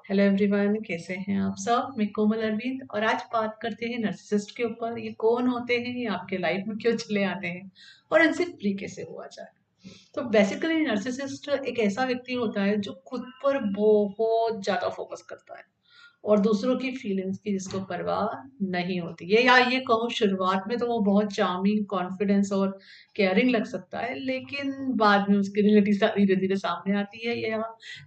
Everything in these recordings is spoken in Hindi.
हेलो एवरीवन, कैसे हैं आप सब। मैं कोमल अरविंद और आज बात करते हैं नार्सिसिस्ट के ऊपर। ये कौन होते हैं, ये आपके लाइफ में क्यों चले आते हैं और इनसे फ्री कैसे हुआ जाए। तो बेसिकली नार्सिसिस्ट एक ऐसा व्यक्ति होता है जो खुद पर बहुत ज्यादा फोकस करता है और दूसरों की फीलिंग्स की जिसको परवाह नहीं होती है। या ये कहूँ, शुरुआत में तो वो बहुत चार्मिंग, कॉन्फिडेंस और केयरिंग लग सकता है, लेकिन बाद में उसकी रियलिटी धीरे धीरे सामने आती है। या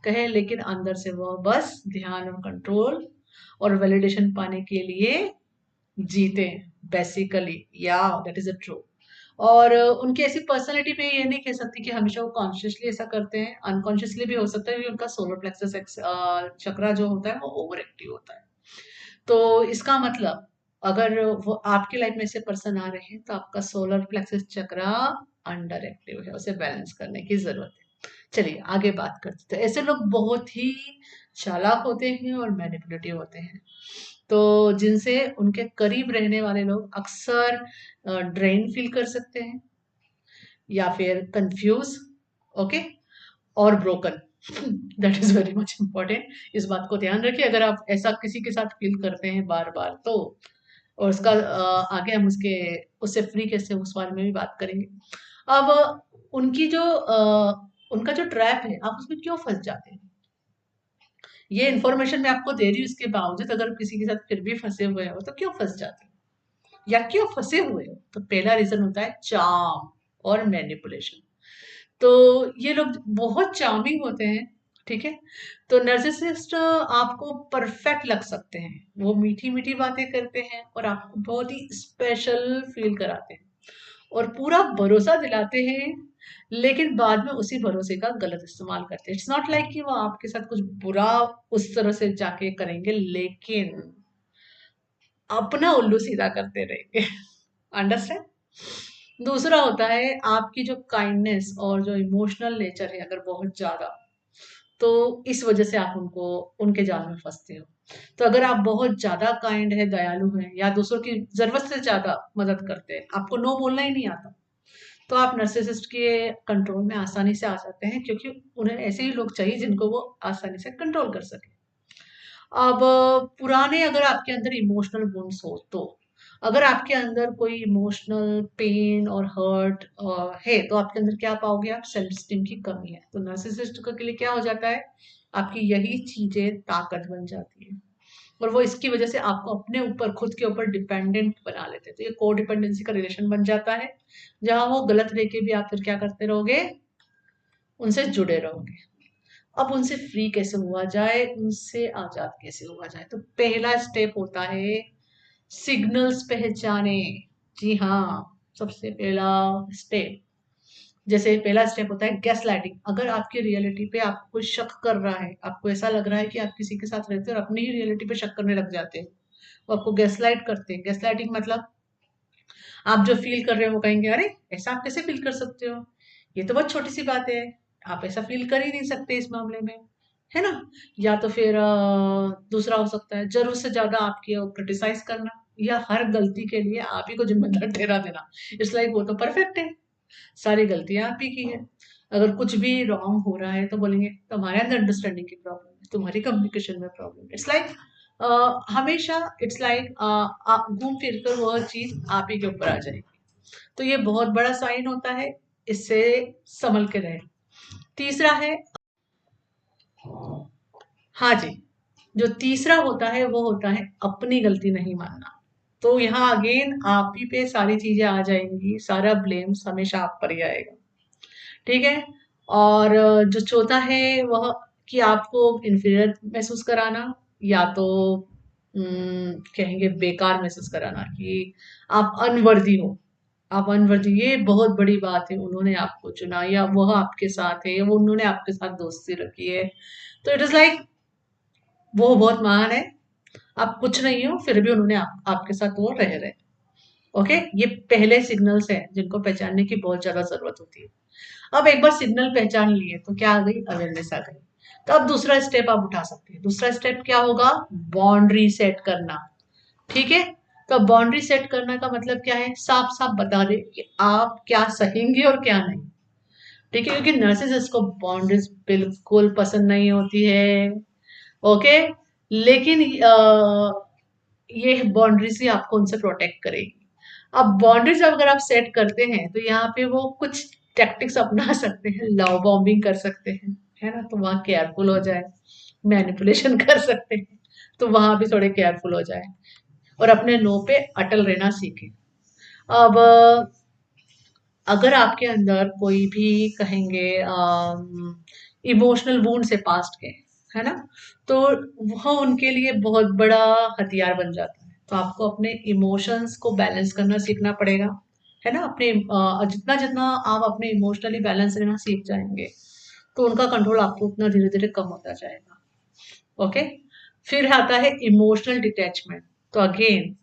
कहे लेकिन अंदर से वो बस ध्यान और कंट्रोल और वैलिडेशन पाने के लिए जीते हैं बेसिकली। या दैट इज अ ट्रू। और उनकी ऐसी पर्सनालिटी पे ये नहीं कह सकती कि हमेशा वो कॉन्शियसली ऐसा करते हैं, अनकॉन्शियसली भी हो सकता है क्योंकि उनका सोलर प्लेक्सस चक्रा जो होता है वो ओवर एक्टिव होता है। तो इसका मतलब, अगर वो आपकी लाइफ में ऐसे पर्सन आ रहे हैं तो आपका सोलर प्लेक्सस चक्रा अंडर एक्टिव है, उसे बैलेंस करने की जरूरत है। चलिए आगे बात करते हैं। तो ऐसे लोग बहुत ही चालाक होते हैं और मैनिपुलेटिव होते हैं, तो जिनसे उनके करीब रहने वाले लोग अक्सर ड्रेन फील कर सकते हैं या फिर कंफ्यूज, ओके, और broken. That is very much important. इस बात को ध्यान रखिए, अगर आप ऐसा किसी के साथ फील करते हैं बार बार तो। और उसका आगे हम उससे फ्री कैसे, उस बारे में भी बात करेंगे। अब उनकी जो उनका जो ट्रैप है, आप उसमें क्यों फंस जाते हैं, ये इन्फॉर्मेशन मैं आपको दे रही हूँ। इसके बावजूद अगर किसी के साथ फिर भी फंसे हुए हो तो क्यों फंस जाते हैं या क्यों फंसे हुए हो। तो पहला रीजन होता है चार्म और मैनिपुलेशन। तो ये लोग बहुत चार्मिंग होते हैं, ठीक है। तो नर्सिसिस्ट आपको परफेक्ट लग सकते हैं, वो मीठी मीठी बातें करते हैं और आपको बहुत ही स्पेशल फील कराते हैं और पूरा भरोसा दिलाते हैं, लेकिन बाद में उसी भरोसे का गलत इस्तेमाल करते हैं। इट्स नॉट लाइक कि वो आपके साथ कुछ बुरा उस तरह से जाके करेंगे, लेकिन अपना उल्लू सीधा करते रहेंगे। अंडरस्टैंड। दूसरा होता है आपकी जो काइंडनेस और जो इमोशनल नेचर है, अगर बहुत ज्यादा, तो इस वजह से आप उनको उनके जाल में फंसते हो। तो अगर आप बहुत ज्यादा काइंड है, दयालु हैं या दूसरों की जरूरत से ज्यादा मदद करते हैं, आपको नो बोलना ही नहीं आता, तो आप नार्सिसिस्ट के कंट्रोल में आसानी से आ जाते हैं, क्योंकि उन्हें ऐसे ही लोग चाहिए जिनको वो आसानी से कंट्रोल कर सके। अब पुराने अगर आपके अंदर इमोशनल वुंड्स हो तो, अगर आपके अंदर कोई इमोशनल पेन और हर्ट है, तो आपके अंदर क्या पाओगे आप, सेल्फ स्टीम की कमी है। तो नार्सिसिस्ट के लिए क्या हो जाता है, आपकी यही चीजें ताकत बन जाती है और वो इसकी वजह से आपको अपने ऊपर, खुद के ऊपर डिपेंडेंट बना लेते हैं। तो ये को डिपेंडेंसी का रिलेशन बन जाता है, जहां वो गलत रह के भी आप फिर क्या करते रहोगे, उनसे जुड़े रहोगे। अब उनसे फ्री कैसे हुआ जाए, उनसे आजाद कैसे हुआ जाए। तो पहला स्टेप होता है सिग्नल्स पहचाने। जी हाँ, सबसे पहला स्टेप, जैसे पहला स्टेप होता है गैस लाइटिंग। अगर आपकी रियलिटी पे आपको कोई शक कर रहा है, आपको ऐसा लग रहा है कि आप किसी के साथ रहते हो और अपनी ही रियलिटी पे शक करने लग जाते हो, वो आपको गैस लाइट करते हैं। गैस लाइटिंग मतलब आप जो फील कर रहे हो वो कहेंगे, अरे ऐसा आप कैसे फील कर सकते हो, ये तो बहुत छोटी सी बात है, आप ऐसा फील कर ही नहीं सकते इस मामले में, है ना। या तो फिर दूसरा हो सकता है जरूरत से ज्यादा आपकी क्रिटिसाइज करना या हर गलती के लिए आप ही को जिम्मेदार ठहरा देना। इट्स लाइक वो तो परफेक्ट है, सारी गलतियां आप ही की है। अगर कुछ भी रॉन्ग हो रहा है तो बोलेंगे तुम्हारे अंदर अंडरस्टैंडिंग की प्रॉब्लम है, तुम्हारी कम्युनिकेशन में प्रॉब्लम है। इट्स लाइक हमेशा इट्स लाइक घूम फिर कर वह चीज आप ही के ऊपर आ जाएगी। तो ये बहुत बड़ा साइन होता है, इससे संभल के रहे। तीसरा है, हाँ जी, जो तीसरा होता है वो होता है अपनी गलती नहीं मानना। तो यहाँ अगेन आप ही पे सारी चीजें आ जाएंगी, सारा ब्लेम हमेशा आप पर ही आएगा, ठीक है। और जो चौथा है वह कि आपको इंफीरियर महसूस कराना, या तो कहेंगे बेकार महसूस कराना, कि आप अनवर्दी हो। आप अनवर्दी, ये बहुत बड़ी बात है, उन्होंने आपको चुना या वह आपके साथ है या वो उन्होंने आपके साथ दोस्ती रखी है। तो इट इज लाइक वो बहुत महान है, आप कुछ नहीं हो फिर भी उन्होंने आपके साथ वो रह रहे। ओके, ये पहले सिग्नल्स हैं जिनको पहचानने की बहुत ज्यादा जरूरत होती है। अब एक बार सिग्नल पहचान लिए तो क्या आ गई, अवेयरनेस आ गई। तो अब दूसरा स्टेप आप उठा सकते हैं। दूसरा स्टेप क्या होगा, बाउंड्री सेट करना, ठीक है। तो बाउंड्री सेट करना का मतलब क्या है, साफ साफ बता दे कि आप क्या सहेंगे और क्या नहीं, ठीक है। क्योंकि नर्सिसिस्ट को बाउंड्रीज बिल्कुल पसंद नहीं होती है। ओके। लेकिन ये बाउंड्रीज ही आपको उनसे प्रोटेक्ट करेगी। अब बाउंड्रीज अगर आप सेट करते हैं तो यहाँ पे वो कुछ टैक्टिक्स अपना सकते हैं, लव बॉम्बिंग कर सकते हैं, है ना, तो वहाँ केयरफुल हो जाए। मैनिपुलेशन कर सकते हैं, तो वहां भी थोड़े केयरफुल हो जाए और अपने नो पे अटल रहना सीखें। अब अगर आपके अंदर कोई भी कहेंगे इमोशनल वूंड से पास्ट के, है ना, तो वह उनके लिए बहुत बड़ा हथियार बन जाता है। तो आपको अपने इमोशंस को बैलेंस करना सीखना पड़ेगा, है ना। अपने जितना जितना आप अपने इमोशनली बैलेंस रहना सीख जाएंगे तो उनका कंट्रोल आपको उतना धीरे धीरे कम होता जाएगा। ओके। फिर आता है इमोशनल डिटैचमेंट। तो अगेन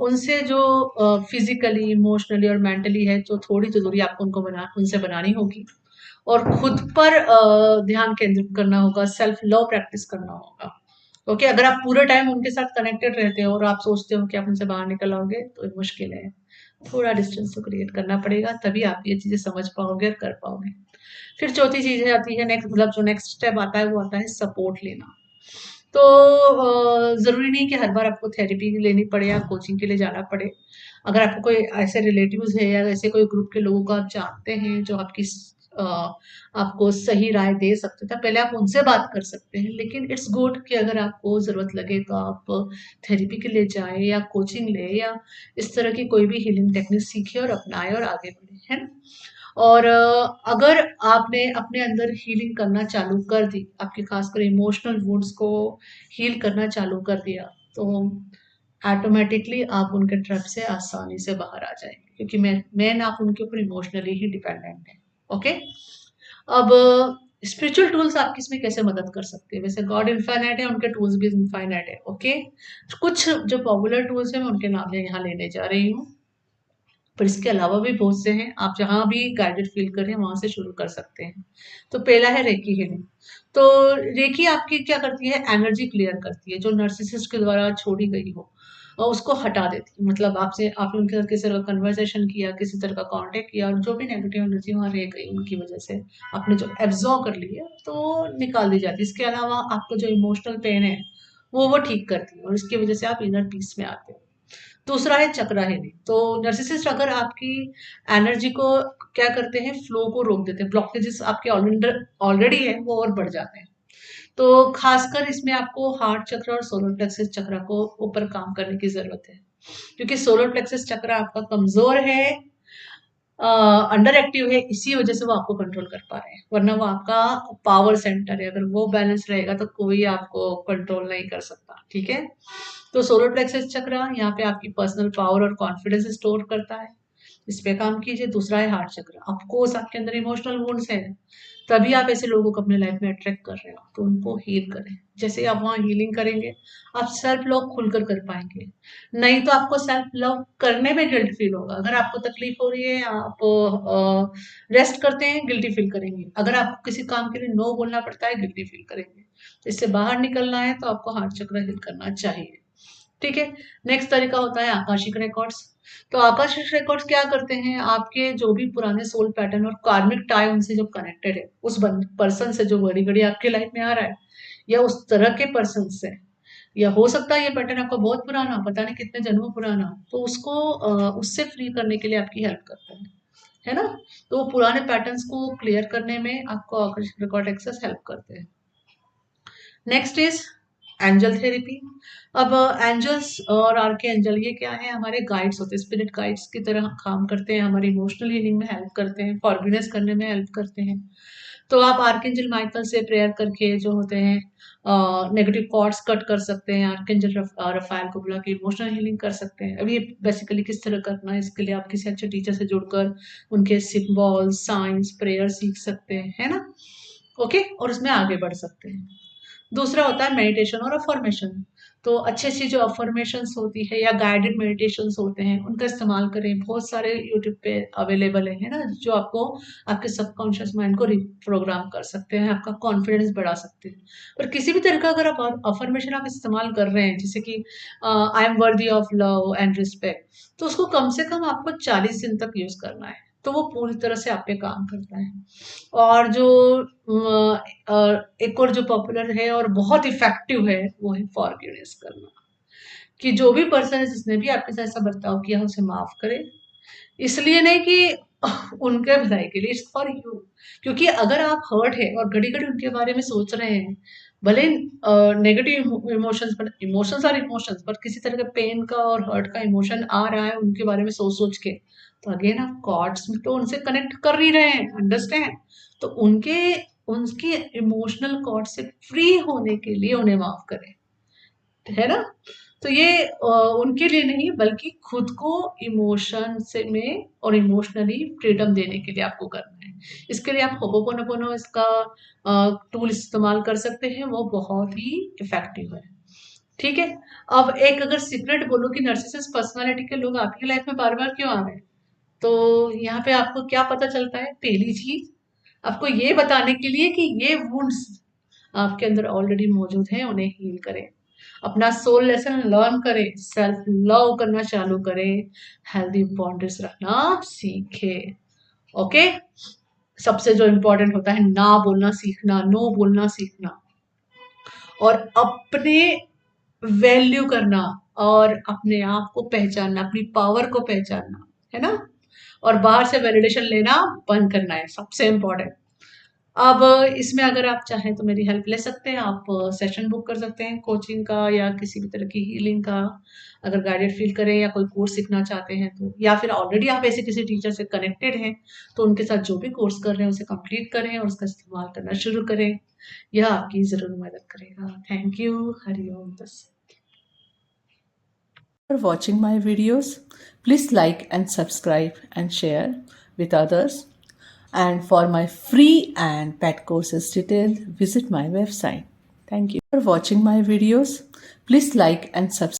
उनसे जो फिजिकली इमोशनली और मेंटली है, जो थोड़ी तो दूरी आपको उनसे बनानी होगी और खुद पर ध्यान केंद्रित करना होगा, सेल्फ लव प्रैक्टिस करना होगा। ओके। अगर आप पूरे टाइम उनके साथ कनेक्टेड रहते हो और आप सोचते हो कि आप उनसे बाहर निकल आओगे तो ये मुश्किल है। थोड़ा डिस्टेंस तो क्रिएट करना पड़ेगा, तभी आप ये चीजें समझ पाओगे और कर पाओगे। फिर चौथी चीज है आती है नेक्स्ट, मतलब जो नेक्स्ट स्टेप आता है वो आता है सपोर्ट लेना। तो ज़रूरी नहीं कि हर बार आपको थेरेपी लेनी पड़े या कोचिंग के लिए जाना पड़े। अगर आपको कोई ऐसे रिलेटिव्स है या ऐसे कोई ग्रुप के लोगों को आप जानते हैं जो अ, आपको सही राय दे सकते हैं, तो पहले आप उनसे बात कर सकते हैं। लेकिन इट्स गुड कि अगर आपको ज़रूरत लगे तो आप थेरेपी के लिए जाएँ या कोचिंग लें या इस तरह की कोई भी हीलिंग टेक्निक सीखें और अपनाएँ और आगे बढ़ें, है ना? और अगर आपने अपने अंदर हीलिंग करना चालू कर दी, आपके खासकर इमोशनल वुंड्स को हील करना चालू कर दिया, तो ऑटोमेटिकली आप उनके ट्रैप से आसानी से बाहर आ जाएंगे, क्योंकि मैं आप उनके ऊपर इमोशनली ही डिपेंडेंट है। ओके। अब स्पिरिचुअल टूल्स आपकी इसमें कैसे मदद कर सकते हैं? वैसे गॉड इनफाइनाइट है, उनके टूल्स भी इनफाइनाइट है। ओके। कुछ जो पॉपुलर टूल्स है मैं उनके नाम यहाँ लेने जा रही हूँ, पर इसके अलावा भी बहुत से हैं। आप जहाँ भी गाइडेड फील करें वहां से शुरू कर सकते हैं। तो पहला है रेकी हीलिंग। तो रेकी आपकी क्या करती है? एनर्जी क्लियर करती है जो नर्सिसिस्ट के द्वारा छोड़ी गई हो और उसको हटा देती है। मतलब आपसे आपने उनके साथ किसी तरह का कन्वर्सेशन किया, किसी तरह का कांटेक्ट किया और जो भी नेगेटिव एनर्जी वहां रह गई उनकी वजह से आपने जो एब्जॉर्व कर ली है तो निकाल दी जाती है। इसके अलावा आपको जो इमोशनल पेन है वो ठीक करती है और इसकी वजह से आप इनर पीस में आते हो। दूसरा है चक्रा हीलिंग। तो नर्सिसिस्ट अगर आपकी एनर्जी को क्या करते हैं, फ्लो को रोक देते हैं, ब्लॉकेजेस आपके ऑलरेडी है वो और बढ़ जाते हैं। तो खासकर इसमें आपको हार्ट चक्र और सोलर प्लेक्सस चक्र को ऊपर काम करने की जरूरत है, क्योंकि सोलर प्लेक्सस चक्र आपका कमजोर है, अंडर एक्टिव है, इसी वजह से वो आपको कंट्रोल कर पा रहे हैं। वरना वो आपका पावर सेंटर है, अगर वो बैलेंस रहेगा तो कोई आपको कंट्रोल नहीं कर सकता। ठीक है। तो सोलर प्लेक्सस चक्र यहाँ पे आपकी पर्सनल पावर और कॉन्फिडेंस स्टोर करता है, इस पे काम कीजिए। दूसरा है हार्ट चक्र। ऑफकोर्स आपके अंदर इमोशनल वुंड्स है, तभी आप ऐसे लोगों को अपने लाइफ में अट्रैक्ट कर रहे हो, तो उनको हील करें। जैसे आप वहाँ हीलिंग करेंगे आप सेल्फ लव खुलकर कर पाएंगे। नहीं तो आपको सेल्फ लव करने में गिल्ट फील होगा। अगर आपको तकलीफ हो रही है, आप रेस्ट करते हैं, गिल्टी फील करेंगे। अगर आपको किसी काम के लिए नो बोलना पड़ता है, गिल्टी फील करेंगे। तो इससे बाहर निकलना है तो आपको हार्ट चक्र हील करना चाहिए। ठीक है। नेक्स्ट तरीका होता है आकाशिक रिकॉर्ड्स। तो आकाशिक रिकॉर्ड्स क्या करते हैं? आपके जो भी पुराने सोल पैटर्न और कार्मिक टाई उनसे जो कनेक्टेड है, उस पर्सन से जो घड़ी घड़ी आपके लाइफ में आ रहा है या उस तरह के पर्सन से, या हो सकता है ये पैटर्न आपका बहुत पुराना, पता नहीं कितने जन्मों पुराना, तो उसको उससे फ्री करने के लिए आपकी हेल्प करता है ना। तो वो पुराने पैटर्न्स को क्लियर करने में आपको आकर्षक रिकॉर्ड एक्सेस हेल्प करते हैं। Next is angel therapy. अब एंजल्स और आर्के एंजल ये क्या है? हमारे गाइड्स होते हैं, स्पिरिट गाइड्स की तरह काम करते हैं, हमारी इमोशनल हीलिंग में हेल्प करते हैं, फॉरगिवनेस करने में हेल्प करते हैं। तो आप आर्केंजल माइकल से प्रेयर करके जो होते हैं नेगेटिव कॉर्ड्स कट कर सकते हैं। आर्केंजल रफायल को बुला के इमोशनल हीलिंग कर सकते हैं। अभी बेसिकली किस तरह करना है, इसके लिए आप किसी अच्छे टीचर से जुड़कर उनके सिंबल्स, साइंस, प्रेयर सीख सकते हैं, है ना। ओके। और उसमें आगे बढ़ सकते हैं। दूसरा होता है मेडिटेशन और अफर्मेशन। तो अच्छी अच्छी जो अफर्मेशंस होती है या गाइडेड मेडिटेशंस होते हैं उनका इस्तेमाल करें। बहुत सारे यूट्यूब पे अवेलेबल है ना, जो आपको आपके सबकॉन्शियस माइंड को रिप्रोग्राम कर सकते हैं, आपका कॉन्फिडेंस बढ़ा सकते हैं। पर किसी भी तरह का अगर आप अफर्मेशन आप इस्तेमाल कर रहे हैं, जैसे कि I am worthy of love and respect, तो उसको कम से कम आपको 40 दिन तक यूज करना है। तो वो पूरी तरह से आप पे काम करता है। और जो एक और जो पॉपुलर है और बहुत इफेक्टिव है वो है फॉरगिवनेस करना, कि जो भी पर्सन है जिसने भी आपके साथ ऐसा बर्ताव किया है उसे माफ करें। इसलिए नहीं कि उनके भलाई के लिए, इट्स फॉर यू। क्योंकि अगर आप हर्ट है और घड़ी घड़ी उनके बारे में सोच रहे हैं, भले नेगेटिव इमोशंस, पर इमोशंस और इमोशंस, पर किसी तरह के पेन का और हर्ट का इमोशन आ रहा है उनके बारे में सोच सोच के, तो अगेन आप कॉर्ड्स में तो उनसे कनेक्ट कर ही रहे हैं, अंडरस्टैंड। तो उनके उनके इमोशनल कॉर्ड से फ्री होने के लिए उन्हें माफ करें, है ना। तो ये उनके लिए नहीं बल्कि खुद को इमोशन से में और इमोशनली फ्रीडम देने के लिए आपको करना है। इसके लिए आप होपोपोनोपोनो इसका टूल इस्तेमाल कर सकते हैं, वो बहुत ही इफेक्टिव है। ठीक है। अब एक अगर सीक्रेट बोलो कि नार्सिसिस्ट पर्सनालिटी के लोग आपकी लाइफ में बार बार क्यों आ रहे हैं, तो यहाँ पे आपको क्या पता चलता है। पहली चीज, आपको ये बताने के लिए कि ये वुंड्स आपके अंदर ऑलरेडी मौजूद हैं, उन्हें हील करें, अपना सोल लेसन लर्न करें, सेल्फ लव करना चालू करें, हेल्दी बाउंड्रीज रखना सीखे। ओके। सबसे जो इम्पोर्टेंट होता है, ना बोलना सीखना, नो बोलना सीखना, और अपने वैल्यू करना, और अपने आप को पहचानना, अपनी पावर को पहचानना, है ना। और बाहर से वैलिडेशन लेना बंद करना है सबसे इम्पोर्टेंट। अब इसमें अगर आप चाहें तो मेरी हेल्प ले सकते हैं, आप सेशन बुक कर सकते हैं कोचिंग का या किसी भी तरह की हीलिंग का, अगर गाइडेड फील करें या कोई कोर्स सीखना चाहते हैं तो, या फिर ऑलरेडी आप ऐसे किसी टीचर से कनेक्टेड हैं तो उनके साथ जो भी कोर्स कर रहे हैं उसे कंप्लीट करें और उसका इस्तेमाल करना शुरू करें। यह आपकी ज़रूर मदद करेगा। Thank you. हरिओम तस्सत। For watching my videos, please like and subscribe and share with others. And for my free and pet courses detail, visit my website. Thank you for watching my videos. Please like and subscribe.